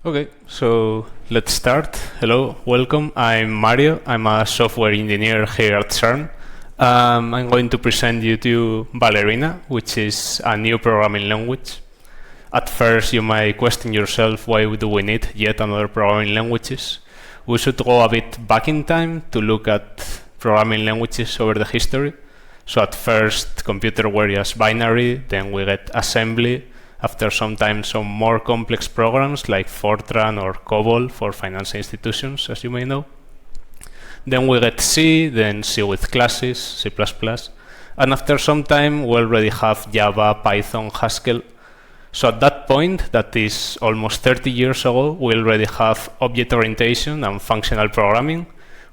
Okay, so let's start. Hello, welcome. I'm Mario. I'm a software engineer here at CERN. I'm going to present you to Ballerina, which is a new programming language. At first, you might question yourself, why do we need yet another programming languages? We should go a bit back in time to look at programming languages over the history. So at first, computer were just binary, then we get assembly. After some time, some more complex programs like Fortran or COBOL for financial institutions, as you may know. Then we get C, then C with classes, C++. And after some time, we already have Java, Python, Haskell. So at that point, that is almost 30 years ago, we already have object orientation and functional programming,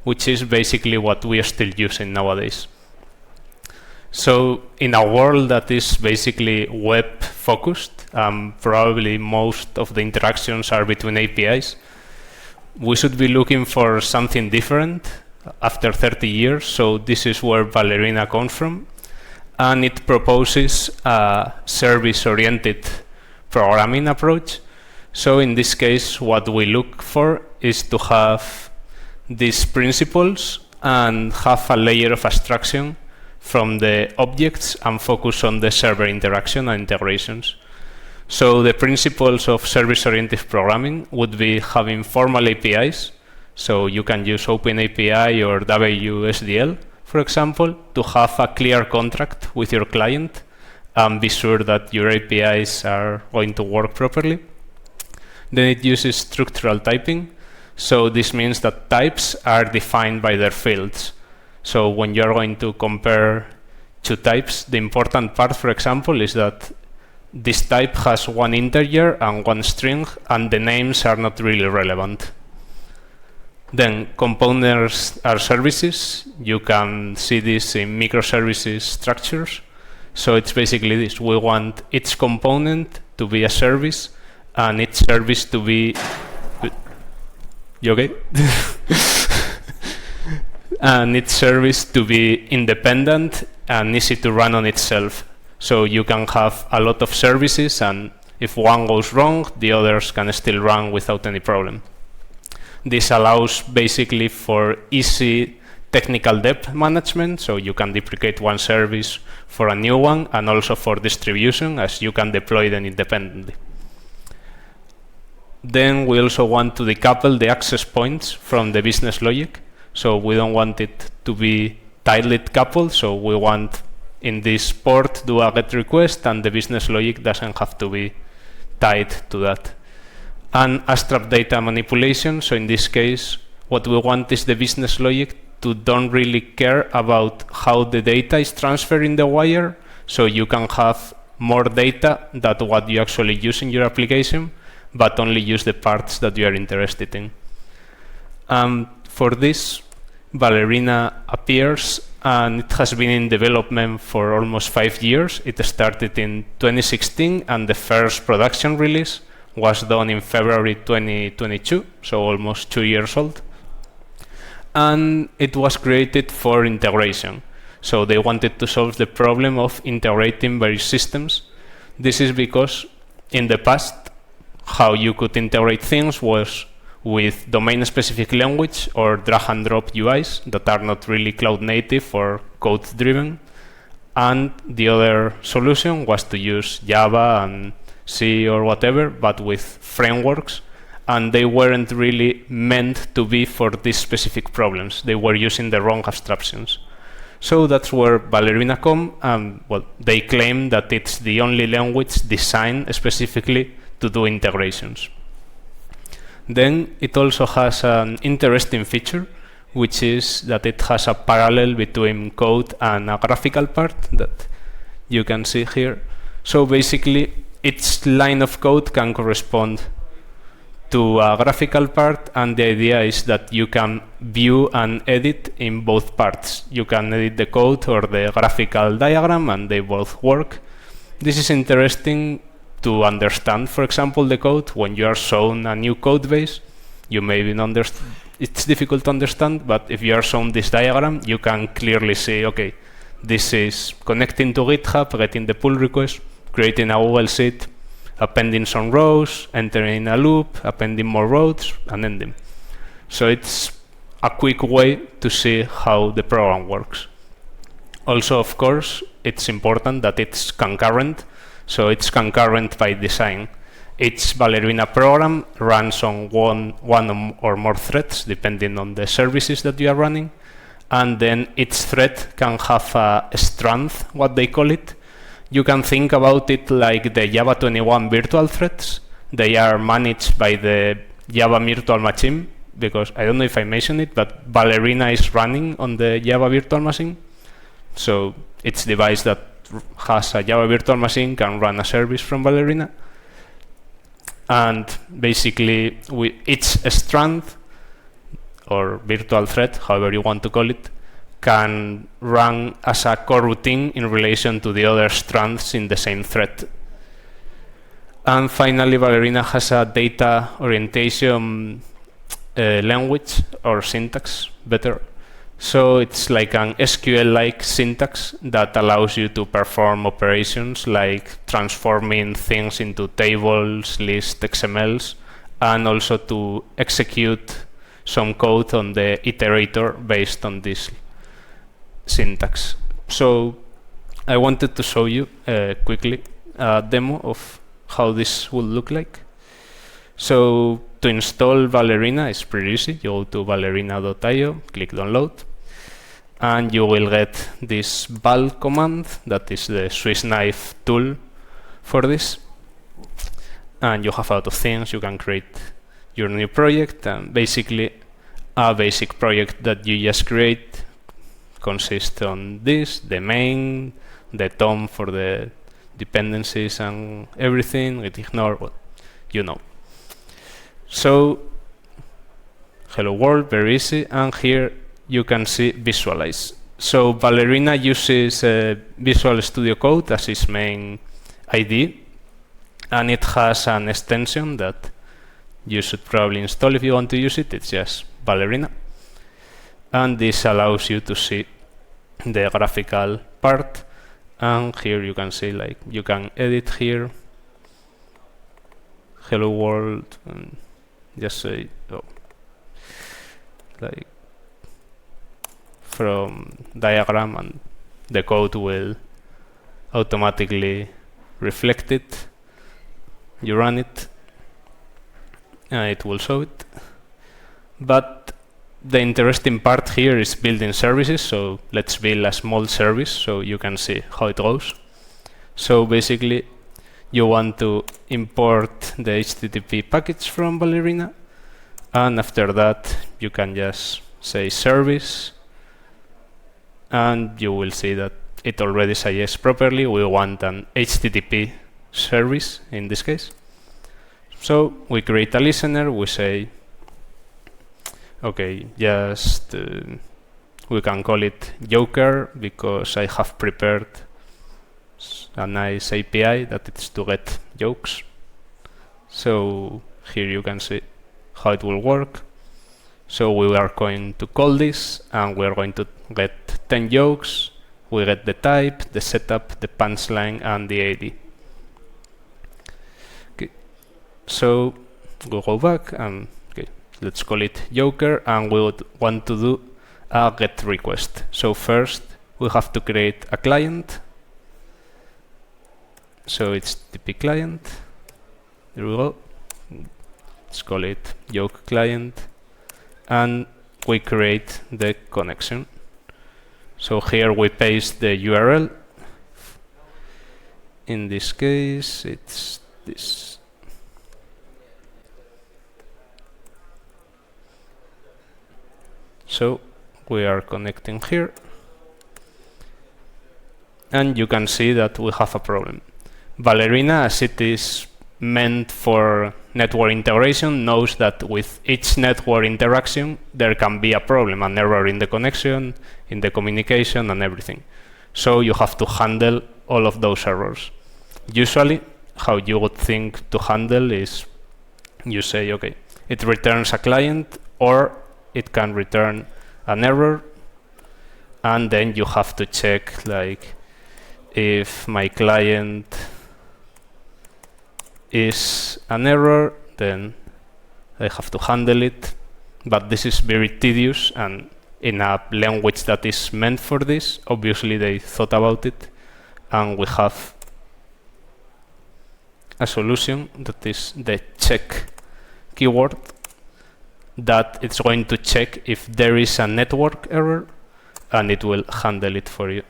which is basically what we are still using nowadays. So in a world that is basically web focused, probably most of the interactions are between APIs, we should be looking for something different after 30 years. So this is where Ballerina comes from. And it proposes a service-oriented programming approach. So in this case, what we look for is to have these principles and have a layer of abstraction from the objects and focus on the server interaction and integrations. So the principles of service-oriented programming would be having formal APIs. So you can use OpenAPI or WSDL, for example, to have a clear contract with your client and be sure that your APIs are going to work properly. Then it uses structural typing. So this means that types are defined by their fields. So when you're going to compare two types, the important part, for example, is that this type has one integer and one string, and the names are not really relevant. Then components are services. You can see this in microservices structures. So it's basically this. We want each component to be a service and each service to be... You okay? And each service to be independent and easy to run on itself. So you can have a lot of services, and if one goes wrong, the others can still run without any problem. This allows basically for easy technical debt management, so you can deprecate one service for a new one, and also for distribution, as you can deploy them independently. Then we also want to decouple the access points from the business logic. So we don't want it to be tightly coupled. So we want in this port do a GET request, and the business logic doesn't have to be tied to that. And abstract data manipulation. So in this case, what we want is the business logic to don't really care about how the data is transferred in the wire. So you can have more data than what you actually use in your application, but only use the parts that you are interested in. For this, Ballerina appears, and it has been in development for almost 5 years. It started in 2016, and the first production release was done in February 2022, so almost 2 years old. And it was created for integration. So they wanted to solve the problem of integrating various systems. This is because in the past, how you could integrate things was with domain-specific language or drag-and-drop UIs that are not really cloud-native or code-driven. And the other solution was to use Java and C or whatever, but with frameworks. And they weren't really meant to be for these specific problems. They were using the wrong abstractions. So that's where Ballerina come, and well, they claim that it's the only language designed specifically to do integrations. Then it also has an interesting feature, which is that it has a parallel between code and a graphical part that you can see here. So basically, each line of code can correspond to a graphical part, and the idea is that you can view and edit in both parts. You can edit the code or the graphical diagram, and they both work. This is interesting to understand, for example, the code. When you are shown a new code base, you maybe not understand. It's difficult to understand, but if you are shown this diagram, you can clearly see, okay, this is connecting to GitHub, getting the pull request, creating a Google Sheet, appending some rows, entering a loop, appending more rows, and ending. So it's a quick way to see how the program works. Also, of course, it's important that it's concurrent. So it's concurrent by design. Each Ballerina program runs on one or more threads, depending on the services that you are running. And then each thread can have a strand, what they call it. You can think about it like the Java 21 virtual threads. They are managed by the Java virtual machine, because I don't know if I mentioned it, but Ballerina is running on the Java virtual machine. So each device that has a Java virtual machine can run a service from Ballerina. And basically, each strand or virtual thread, however you want to call it, can run as a coroutine in relation to the other strands in the same thread. And finally, Ballerina has a data orientation language or syntax, better. So it's like an SQL-like syntax that allows you to perform operations like transforming things into tables, lists, XMLs, and also to execute some code on the iterator based on this syntax. So I wanted to show you quickly a demo of how this would look like. So to install Ballerina is pretty easy. You go to ballerina.io, click download, and you will get this bal command, that is the Swiss knife tool for this. And you have a lot of things. You can create your new project, and basically a basic project that you just create consists on this, the main, the DOM for the dependencies and everything, it ignore, well, you know. So hello world, very easy, and here you can see visualize. So Ballerina uses Visual Studio Code as its main IDE, and it has an extension that you should probably install if you want to use it. It's just Ballerina, and this allows you to see the graphical part. And here you can see, like, you can edit here, hello world, and just say, oh, like from diagram, and the code will automatically reflect it. You run it, and it will show it. But the interesting part here is building services. So let's build a small service so you can see how it goes. So basically, you want to import the HTTP package from Ballerina, and after that you can just say service, and you will see that it already suggests properly. We want an HTTP service in this case. So we create a listener, we say, okay, just we can call it Joker because I have prepared a nice API that it's to get jokes. So here you can see how it will work. So we are going to call this, and we're going to get 10 jokes. We get the type, the setup, the punchline, and the ID. Okay. So we'll go back, and okay, let's call it Joker, and we would want to do a GET request. So first we have to create a client. So it's TP client. There we go. Let's call it joke client, and we create the connection. So here we paste the URL. In this case, it's this. So we are connecting here, and you can see that we have a problem. Ballerina, as it is meant for network integration, knows that with each network interaction there can be a problem, an error in the connection, in the communication, and everything. So you have to handle all of those errors. Usually, how you would think to handle is you say, okay, it returns a client, or it can return an error, and then you have to check, like, if my client is an error, then I have to handle it. But this is very tedious, and in a language that is meant for this, obviously they thought about it, and we have a solution that is the check keyword, that it's going to check if there is a network error, and it will handle it for you.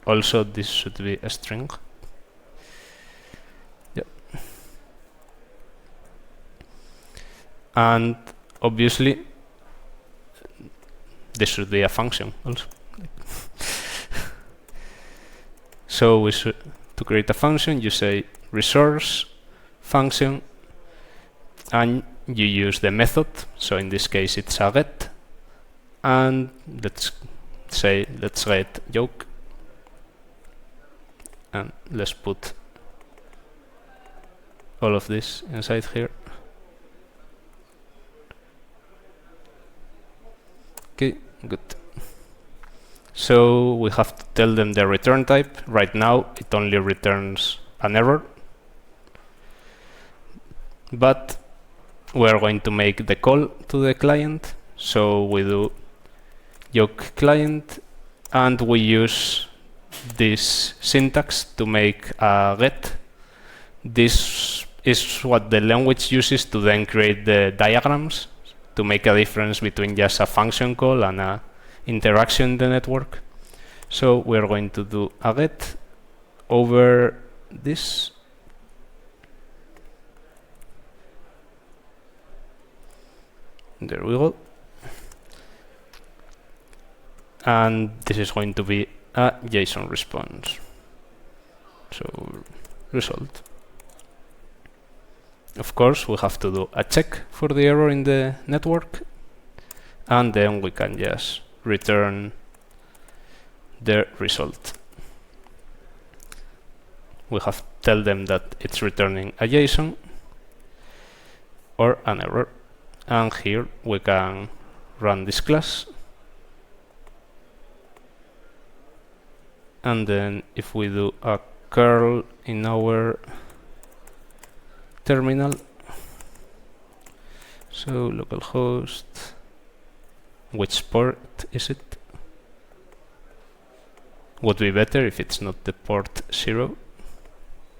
Also, this should be a string. Yep. And obviously, this should be a function also. So we should, to create a function, you say resource function, and you use the method. So in this case, it's a get, and let's get yoke, and let's put all of this inside here. Okay, good. So we have to tell them the return type. Right now, it only returns an error. But we're going to make the call to the client. So we do yoke client, and we use this syntax to make a get. This is what the language uses to then create the diagrams, to make a difference between just a function call and a interaction in the network. So we're going to do a get over this. There we go. And this is going to be a JSON response. So result. Of course, we have to do a check for the error in the network, and then we can just return the result. We have to tell them that it's returning a JSON or an error. And here we can run this class. And then if we do a curl in our terminal, so localhost, which port is it? Would be better if it's not the port 0,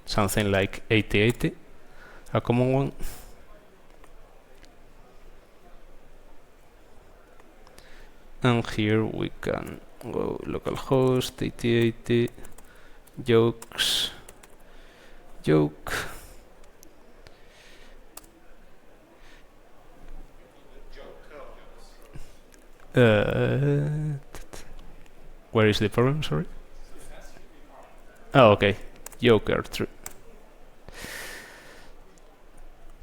something like 8080, a common one. And here we can go localhost 8080 jokes joke. Where is the problem? Sorry. Oh, okay. Joker true.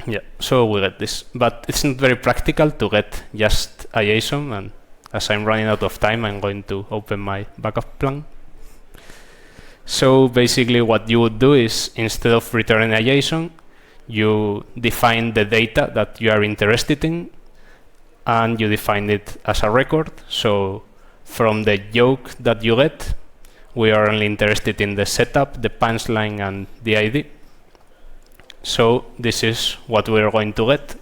Yeah, so we get this, but it's not very practical to get just a JSON, and as I'm running out of time, I'm going to open my backup plan. So basically what you would do is, instead of returning a JSON, you define the data that you are interested in, and you define it as a record. So from the joke that you get, we are only interested in the setup, the punchline, and the ID. So this is what we're going to get.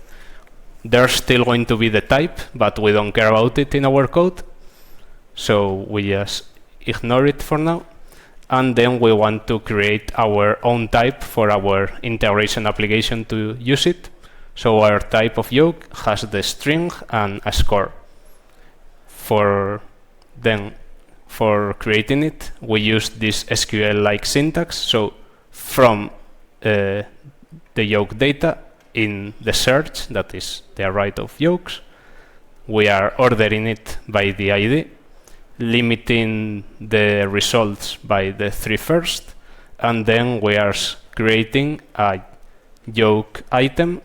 There's still going to be the type, but we don't care about it in our code. So we just ignore it for now. And then we want to create our own type for our integration application to use it. So our type of yoke has the string and a score. For creating it, we use this SQL-like syntax. So from the yoke data in the search, that is the array of yokes, we are ordering it by the ID, limiting the results by the 3 first, and then we are creating a yoke item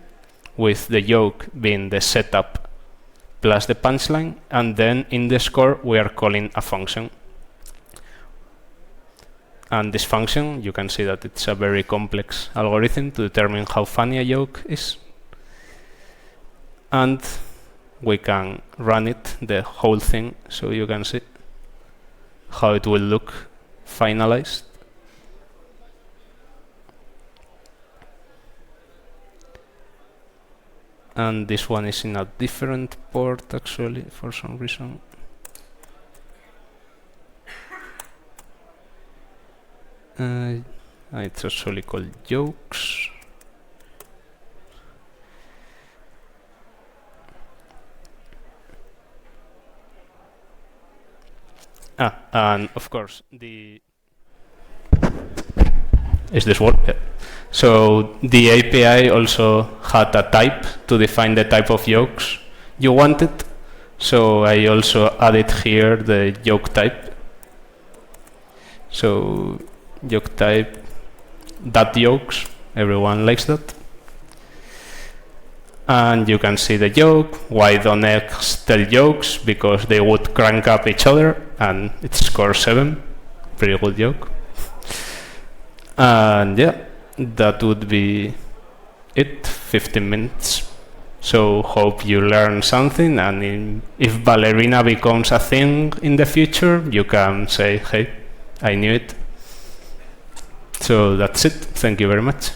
with the yoke being the setup plus the punchline, and then in the score we are calling a function. And this function, you can see that it's a very complex algorithm to determine how funny a yoke is. And we can run it, the whole thing, so you can see how it will look finalized. And this one is in a different port actually for some reason. It's actually called jokes. And of course is this one? Yeah. So the API also had a type to define the type of jokes you wanted. So I also added here the joke type. So joke type that jokes, everyone likes that. And you can see the joke, why don't X tell jokes, because they would crank up each other, and it scores 7, pretty good joke. And yeah, that would be it, 15 minutes. So hope you learn something, and if Ballerina becomes a thing in the future, you can say, hey, I knew it. So that's it, thank you very much.